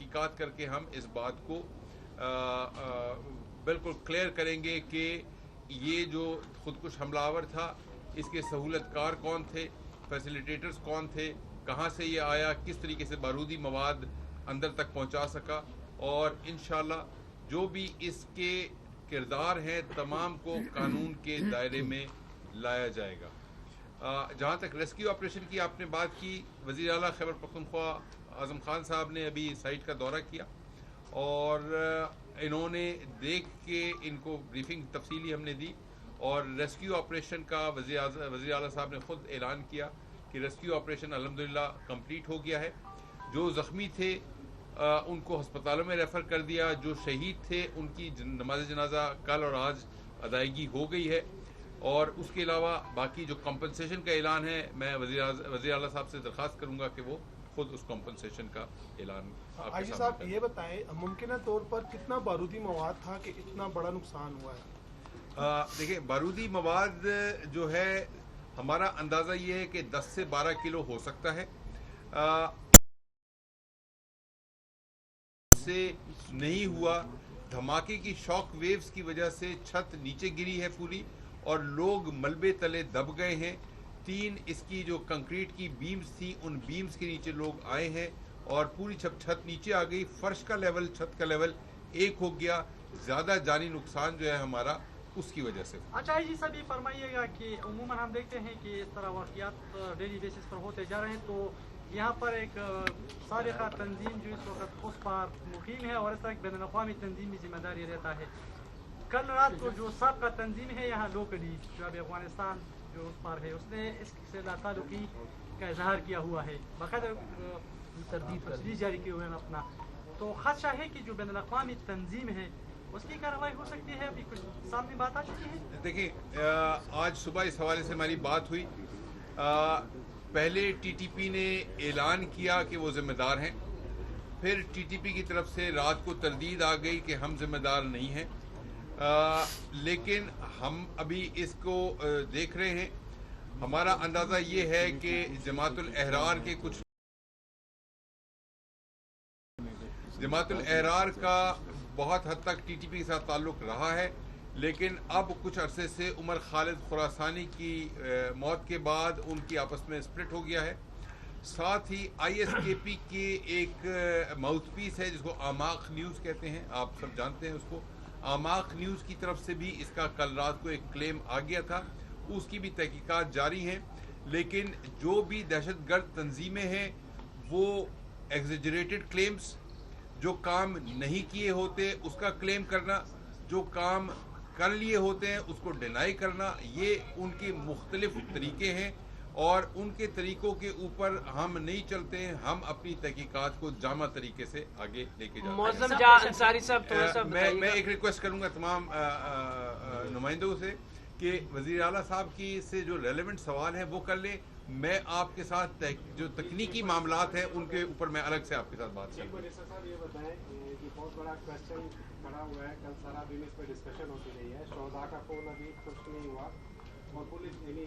تحقیقات کر کے ہم اس بات کو بالکل کلیئر کریں گے کہ یہ جو خودکش حملہ آور تھا اس کے سہولت کار کون تھے، فیسیلیٹیٹرز کون تھے، کہاں سے یہ آیا، کس طریقے سے بارودی مواد اندر تک پہنچا سکا، اور انشاءاللہ جو بھی اس کے کردار ہیں تمام کو قانون کے دائرے میں لایا جائے گا۔ جہاں تک ریسکیو آپریشن کی آپ نے بات کی، وزیر اعلیٰ خیبر پختونخوا اعظم خان صاحب نے ابھی سائٹ کا دورہ کیا اور انہوں نے دیکھ کے ان کو بریفنگ تفصیلی ہم نے دی، اور ریسکیو آپریشن کا وزیر اعلیٰ صاحب نے خود اعلان کیا کہ ریسکیو آپریشن الحمدللہ کمپلیٹ ہو گیا ہے۔ جو زخمی تھے ان کو ہسپتالوں میں ریفر کر دیا، جو شہید تھے ان کی نماز جنازہ کل اور آج ادائیگی ہو گئی ہے، اور اس کے علاوہ باقی جو کمپنسیشن کا اعلان ہے میں وزیر اعلیٰ صاحب سے درخواست کروں گا کہ وہ خود اس کمپنسیشن کا اعلان آئی جی صاحب یہ بتائیں ممکنہ طور پر کتنا بارودی مواد تھا کہ اتنا بڑا نقصان ہوا ہے؟ دیکھیں بارودی مواد جو ہے ہمارا اندازہ یہ ہے کہ 10 سے 12 کلو ہو سکتا ہے، سے نہیں ہوا۔ دھماکے کی شاک ویوز کی وجہ سے چھت نیچے گری ہے پوری، اور لوگ ملبے تلے دب گئے ہیں۔ 3 اس کی جو کنکریٹ کی بیمز تھی ان بیمز کے نیچے لوگ آئے ہیں اور پوری چھت نیچے آ گئی، فرش کا لیول، چھت کا لیول ایک ہو گیا۔ زیادہ جانی نقصان جو ہے ہمارا اس کی وجہ سے۔ اچھا جی سب یہ فرمائیے گا کہ عموماً ہم دیکھتے ہیں کہ اس طرح واقعات ڈیلی بیسس پر ہوتے جا رہے ہیں، تو یہاں پر ایک سابقہ تنظیم جو اس وقت اس پر مقیم ہے اور اس طرح ایک بین الاقوامی تنظیمی ذمہ داری رہتا ہے۔ کل رات کو جو سابقہ تنظیم ہے یہاں لوکلی جو ابھی افغانستان جو اس پر ہے، اس نے اس سے لا تعلقی کا اظہار کیا ہوا ہے، باقاعدہ تردید جاری کیے ہوئے ہیں اپنا، تو خدشہ ہے کہ جو بین الاقوامی تنظیم ہے اس کی کارروائی ہو سکتی ہے۔ ابھی کچھ سامنے بات آ چکی ہے؟ دیکھیں آج صبح اس حوالے سے ہماری بات ہوئی۔ پہلے ٹی ٹی پی نے اعلان کیا کہ وہ ذمہ دار ہیں، پھر ٹی ٹی پی کی طرف سے رات کو تردید آ گئی کہ ہم ذمہ دار نہیں ہیں، لیکن ہم ابھی اس کو دیکھ رہے ہیں۔ ہمارا اندازہ یہ ہے کہ جماعت الاحرار کا بہت حد تک ٹی ٹی پی کے ساتھ تعلق رہا ہے، لیکن اب کچھ عرصے سے عمر خالد خراسانی کی موت کے بعد ان کی آپس میں سپلٹ ہو گیا ہے۔ ساتھ ہی آئی ایس کے پی کی ایک ماؤتھ پیس ہے جس کو آماق نیوز کہتے ہیں، آپ سب جانتے ہیں اس کو، آماق نیوز کی طرف سے بھی اس کا کل رات کو ایک کلیم آ گیا تھا، اس کی بھی تحقیقات جاری ہیں۔ لیکن جو بھی دہشت گرد تنظیمیں ہیں وہ ایگزیجریٹڈ کلیمز، جو کام نہیں کیے ہوتے اس کا کلیم کرنا، جو کام کر لیے ہوتے ہیں اس کو ڈینائی کرنا، یہ ان کے مختلف طریقے ہیں اور ان کے طریقوں کے اوپر ہم نہیں چلتے ہیں، ہم اپنی تحقیقات کو جامع طریقے سے آگے لے کے جاتے ہیں۔ میں ایک ریکویسٹ کروں گا تمام نمائندوں سے کہ وزیر اعلیٰ صاحب کی سے جو ریلیونٹ سوال ہیں وہ کر لیں، میں آپ کے ساتھ جو تکنیکی معاملات ہیں ان کے اوپر میں الگ سے آپ کے ساتھ بات کروں گا۔ صاحب یہ بتائیں کہ بہت بڑا کوشچن کھڑا ہوا ہے، کل سارا دن اس پہ ڈسکشن ہوتی رہی ہے، شہداء کا فون ابھی کچھ نہیں ہوا اور پولیس ڈیلے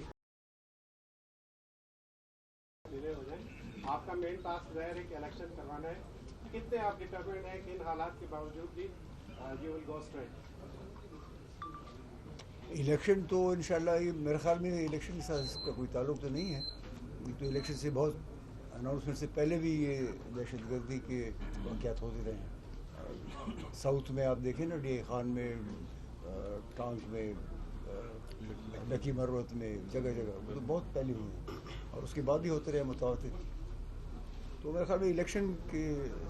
ہو جائیں۔ آپ کا مین ٹاسک ظاہر ہے کہ الیکشن کروانا ہے، کتنے آپ ڈٹرمنڈ ہیں کہ ان حالات کے باوجود بھی you will go straight? Election تو انشاءاللہ یہ میرے خیال میں الیکشن کے ساتھ اس کا کوئی تعلق تو نہیں ہے، یہ تو الیکشن سے بہت اناؤنسمنٹ سے پہلے بھی یہ دہشت گردی کے واقعات ہوتے رہے ہیں۔ ساؤتھ میں آپ دیکھیں نا، ڈی اے خان میں، ٹانک میں، لکی مروت میں، جگہ جگہ وہ تو بہت پہلے ہوئے ہیں اور اس کے بعد بھی ہوتے رہے متواتر۔ تو میرے خیال میں الیکشن کے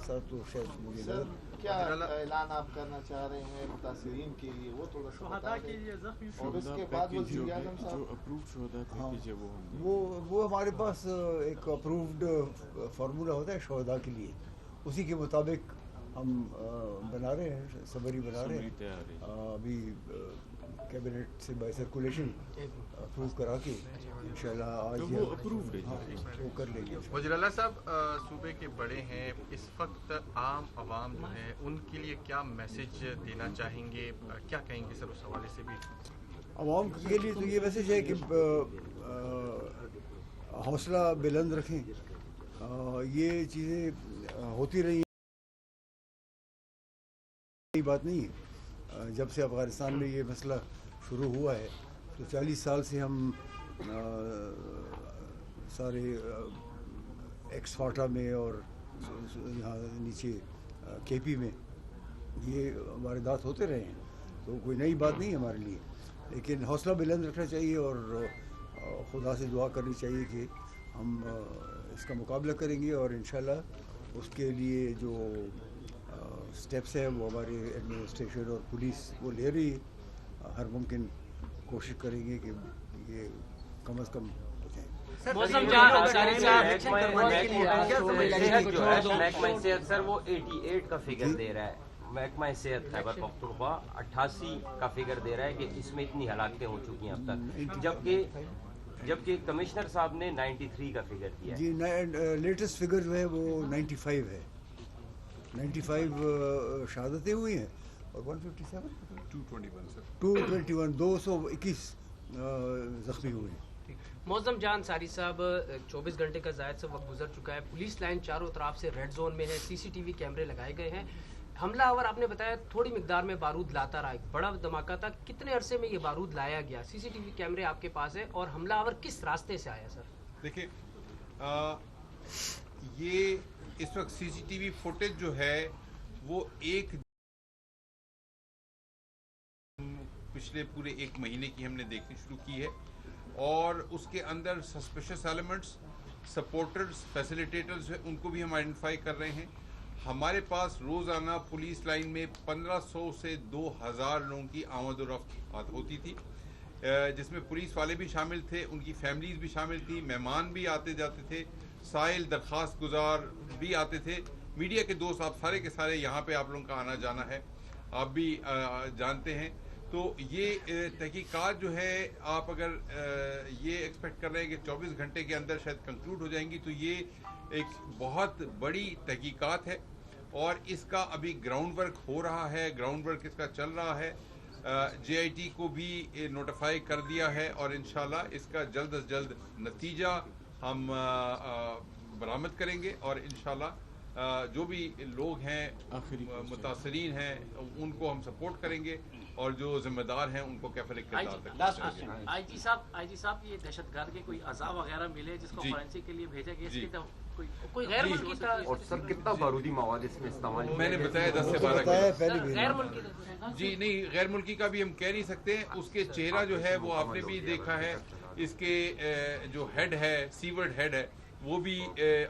ساتھ تو شاید مجھے کیا اعلان آپ کرنا چاہ رہے ہیں متاثرین کے لیے، وہ تھوڑا سا بتا دیں، اور اس کے بعد وزیر اعظم صاحب وہ ہمارے پاس ایک اپرووڈ فارمولا ہوتا ہے شہداء کے لیے، اسی کے مطابق ہم بنا رہے ہیں، سمری بنا رہے ہیں، ابھی کیبنٹ سے بائی سرکولیشن اپروو کرا کے انشاءاللہ آج وہ کر لیں گے۔ وزیر اعلیٰ صاحب صوبے کے بڑے ہیں، اس وقت عام عوام جو ہے ان کے لیے کیا میسج دینا چاہیں گے، کیا کہیں گے سر اس حوالے سے بھی؟ عوام کے لیے تو یہ میسج ہے کہ حوصلہ بلند رکھیں، یہ چیزیں ہوتی رہی نئی بات نہیں ہے. جب سے افغانستان میں یہ مسئلہ شروع ہوا ہے تو 40 سال سے ہم سارے ایکس فاٹا میں اور یہاں نیچے کے پی میں یہ واردات ہوتے رہے ہیں، تو کوئی نئی بات نہیں ہے ہمارے لیے. لیکن حوصلہ بلند رکھنا چاہیے اور خدا سے دعا کرنی چاہیے کہ ہم اس کا مقابلہ کریں گے، اور انشاءاللہ اس کے لیے جو سٹیپس ہیں وہ ہمارے ایڈمنسٹریشن اور پولیس وہ لے رہی ہے. ہر ممکن کوشش کریں گے کہ یہ کم از کم ہو جائیں. محکمہ صحت سر وہ 88 کا فگر دے رہا ہے، محکمہ صحت خیبر پختونخوا 88 کا فگر دے رہا ہے کہ اس میں اتنی ہلاکتیں ہو چکی ہیں اب تک، جبکہ کمشنر صاحب نے 93 کا فگر دیا ہے. جی لیٹسٹ فگر جو ہے وہ 95 ہے. 95 شہادتیں ہوئی ہیں اور 221 زخمی ہوئے ہیں. معظم جان انصاری صاحب، 24 گھنٹے کا زائد سے وقت گزر چکا ہے، پولیس لائن چاروں طرف سے ریڈ زون میں ہے، CCTV کیمرے لگائے گئے ہیں. حملہ آور آپ نے بتایا تھوڑی مقدار میں بارود لاتا رہا، ایک بڑا دھماکہ تھا، کتنے عرصے میں یہ بارود لایا گیا؟ CCTV کیمرے آپ کے پاس ہے، اور حملہ آور کس راستے سے آیا سر؟ دیکھیں یہ اس وقت CCTV فوٹیج جو ہے وہ پچھلے پورے 1 مہینے کی ہم نے دیکھنی شروع کی ہے، اور اس کے اندر سسپیشس ایلیمنٹس، سپورٹرز، فیسیلیٹیٹرز ان کو بھی ہم آئیڈینٹیفائی کر رہے ہیں. ہمارے پاس روزانہ پولیس لائن میں 1500 سے 2000 لوگوں کی آمد و رفت ہوتی تھی، جس میں پولیس والے بھی شامل تھے، ان کی فیملیز بھی شامل تھی، مہمان بھی آتے جاتے تھے، سائل درخواست گزار بھی آتے تھے، میڈیا کے دوست آپ سارے کے سارے یہاں پہ آپ لوگوں کا آنا جانا ہے، آپ بھی جانتے ہیں. تو یہ تحقیقات جو ہے آپ اگر یہ ایکسپیکٹ کر رہے ہیں کہ 24 گھنٹے کے اندر شاید کنکلوڈ ہو جائیں گی، تو یہ ایک بہت بڑی تحقیقات ہے، اور اس کا ابھی گراؤنڈ ورک ہو رہا ہے، گراؤنڈ ورک اس کا چل رہا ہے. JIT کو بھی نوٹیفائی کر دیا ہے، اور انشاءاللہ اس کا جلد از جلد نتیجہ ہم برآمد کریں گے، اور انشاءاللہ جو بھی لوگ ہیں متاثرین ہیں ان کو ہم سپورٹ کریں گے، اور جو ذمہ دار ہیں ان کو کیفر کردار تک پہنچائیں گے. آئی جی صاحب یہ دہشت گرد کے کوئی اعضاء وغیرہ ملے جس کو فورینسک کے لیے بھیجا گیا، اس کی کوئی غیر ملکی تھا؟ اور سر کتنا بارودی مواد اس میں استعمال؟ میں نے بتایا 10 سے 12 غیر ملکی. جی نہیں، غیر ملکی کا بھی ہم کہہ نہیں سکتے. اس کے چہرہ جو ہے وہ آپ نے بھی دیکھا ہے، اس کے جو ہیڈ ہے، سیورڈ ہیڈ ہے، وہ بھی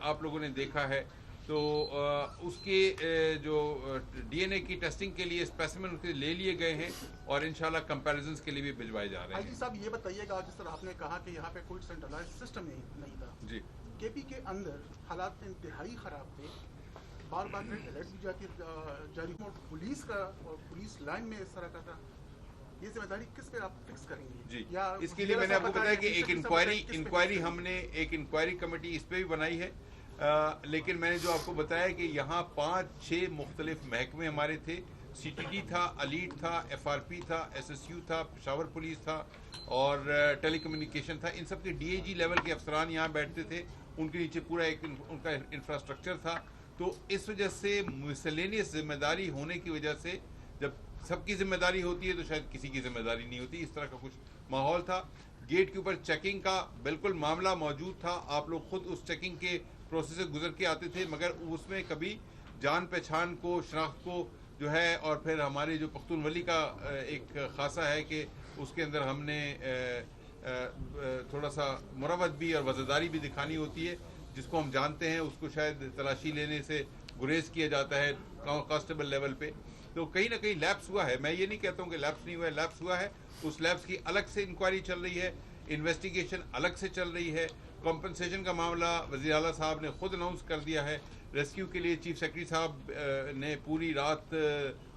آپ لوگوں نے دیکھا ہے. تو اس کے جو DNA کی ٹیسٹنگ کے لیے اسپیسیمن لے لیے گئے ہیں، اور انشاءاللہ کمپیریزنز کے لیے بھی بھجوائے جا رہے ہیں. جی صاحب یہ بتائیے گا، جس طرح آپ نے کہا کہ یہاں پہ کوئی سینٹرلائز سسٹم نہیں تھا، جی KP کے اندر حالات انتہائی خراب تھے، بار بار ریڈ الرٹ بھی جاری ہوا، پولیس کا اور پولیس لائن میں اس طرح کا تھا، یہ ذمہ داری کس پہ آپ فکس کریں گے؟ جی اس کے لیے میں نے آپ کو بتایا کہ ایک انکوائری ہم نے ایک انکوائری کمیٹی اس پہ بھی بنائی ہے. لیکن میں نے جو آپ کو بتایا کہ یہاں 5-6 مختلف محکمے ہمارے تھے، CTD تھا، الیٹ تھا، FRP تھا، SSU تھا، پشاور پولیس تھا، اور ٹیلی کمیونیکیشن تھا. ان سب کے DIG لیول کے افسران یہاں بیٹھتے تھے، ان کے نیچے پورا ایک ان کا انفراسٹرکچر تھا. تو اس وجہ سے مسلینیس ذمہ داری ہونے کی وجہ سے جب سب کی ذمہ داری ہوتی ہے تو شاید کسی کی ذمہ داری نہیں ہوتی، اس طرح کا کچھ ماحول تھا. گیٹ کے اوپر چیکنگ کا بالکل معاملہ موجود تھا، آپ لوگ خود اس چیکنگ کے پروسیس سے گزر کے آتے تھے، مگر اس میں کبھی جان پہچان کو، شناخت کو جو ہے، اور پھر ہمارے جو پختون ولی کا ایک خاصہ ہے کہ اس کے اندر ہم نے تھوڑا سا مروت بھی اور وزاداری بھی دکھانی ہوتی ہے، جس کو ہم جانتے ہیں. اس کو شاید تلاشی لینے سے گریز کیا جاتا ہے کانسٹیبل لیول پہ. تو کہیں نہ کہیں لیپس ہوا ہے، میں یہ نہیں کہتا ہوں کہ لیپس نہیں ہوا ہے، لیپس ہوا ہے. اس لیپس کی الگ سے انکوائری چل رہی ہے، انویسٹیگیشن الگ سے چل رہی ہے. کمپنسیشن کا معاملہ وزیر اعلیٰ صاحب نے خود اناؤنس کر دیا ہے. ریسکیو کے لیے چیف سیکرٹری صاحب نے پوری رات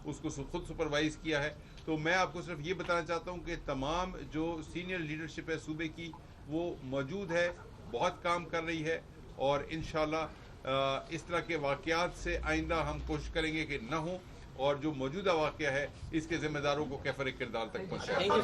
اس کو خود سپروائز کیا ہے. تو میں آپ کو صرف یہ بتانا چاہتا ہوں کہ تمام جو سینئر لیڈرشپ ہے صوبے کی وہ موجود ہے، بہت کام کر رہی ہے، اور انشاءاللہ اس طرح کے واقعات سے آئندہ ہم کوشش کریں گے کہ نہ ہوں، اور جو موجودہ واقعہ ہے اس کے ذمہ داروں کو کیفر کردار تک پہنچائیں.